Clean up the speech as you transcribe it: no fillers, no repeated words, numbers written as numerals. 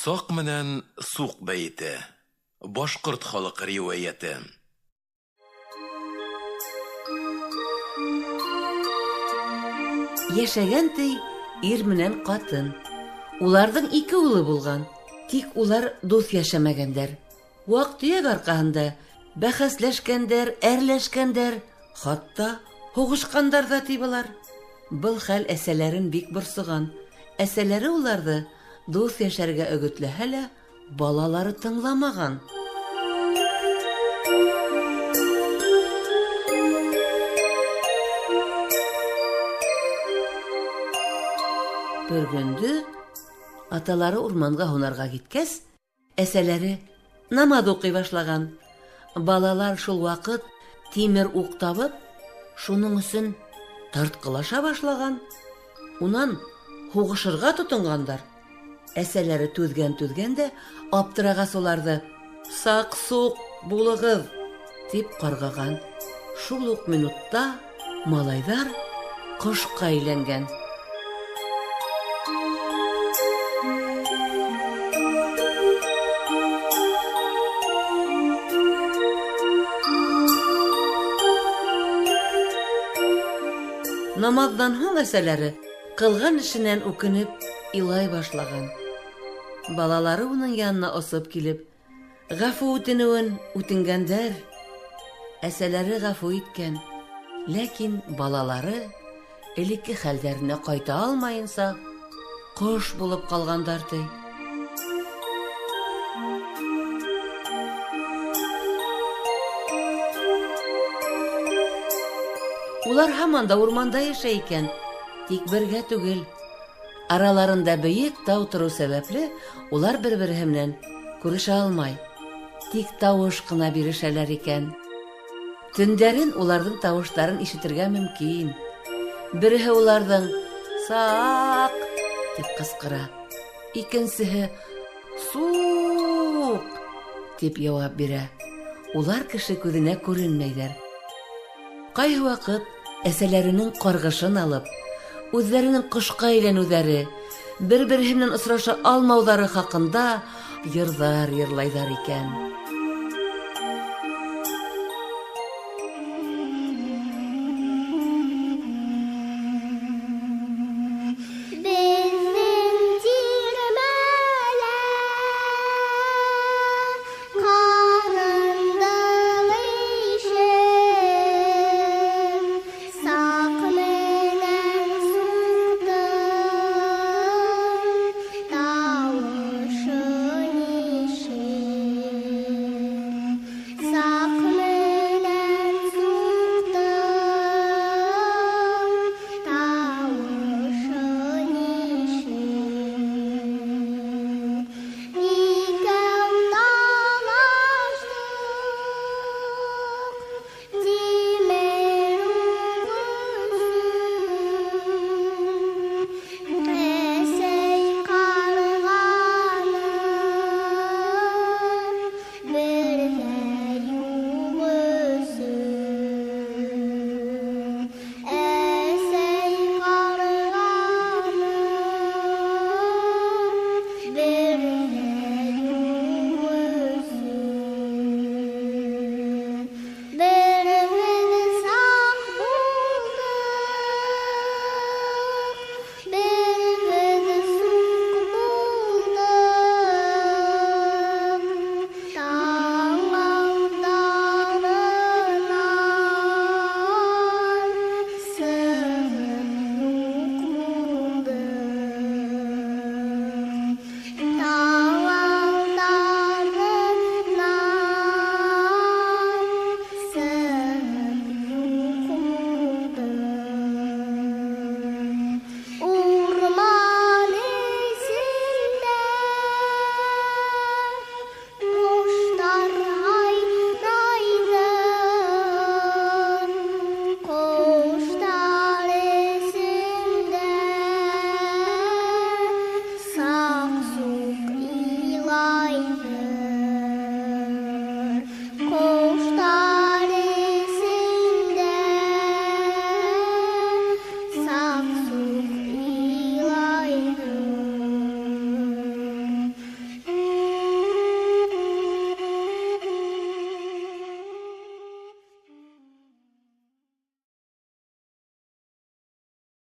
Сак менән сук бәйете. Башкорт халык риваяте. Яшәгән ти ир менән катын. Уларның 2 улы булган. Тик улар дус яшәмәгәндәр. Вак-төяк аркаһында бәхәсләшкәндәр, әрләшкәндәр, хатта һугышкандар да тибалар. Был хәл әсәләрен бик борсыган. Әсәләре уларҙы дус яшәргә өгөтләһә лә, балалары тыңламаган. Бер көндө аталары урманга һунарга киткәс, әсәләре намаз укый башлаган. Балалар шул вакыт тимер ук табып, шуның өсөн тарткылаша башлаган. Унан һугышырга тотынгандар. Әсәләре түҙгән дә аптырагач уларҙы «Саҡ-суҡ булығыҙ» тип ҡарғаған. Шул уҡ минутта малайҙар ҡошҡа әйләнгән. Намаҙҙан һуң әсәләре ҡылған эшенән үкенеп илай башлаган. Балалары уның янына осоп килеп, ғәфү үтенеүен үтенгәндәр. Әсәләре ғәфү иткән, ләкин балалары элекке хәлдәренә ҡайта алмайынса ҡош булып ҡалғандар ти. Улар һаман да урманда йәшәй икән, тик бергә түгел. Араларында бейек тау торыу сәбәпле, улар бер-береһе менән күрешә алмай, тик тауыш ҡына бирешәләр икән. Төндәрен уларҙың тауыштарын ишетергә мөмкин. Береһе уларҙың «Саҡ» тип ҡысҡыра, икенсеһе «Суҡ» тип яуап бирә. Улар кеше күҙенә күренмәйҙәр. Ҡайһы ваҡыт әсәләренең ҡарғышын алып, үҙҙәренең ҡошҡа әйләнеүҙәре, бер-береһе менән осраша алмауҙары хаҡында йырҙар йырлайҙар икән.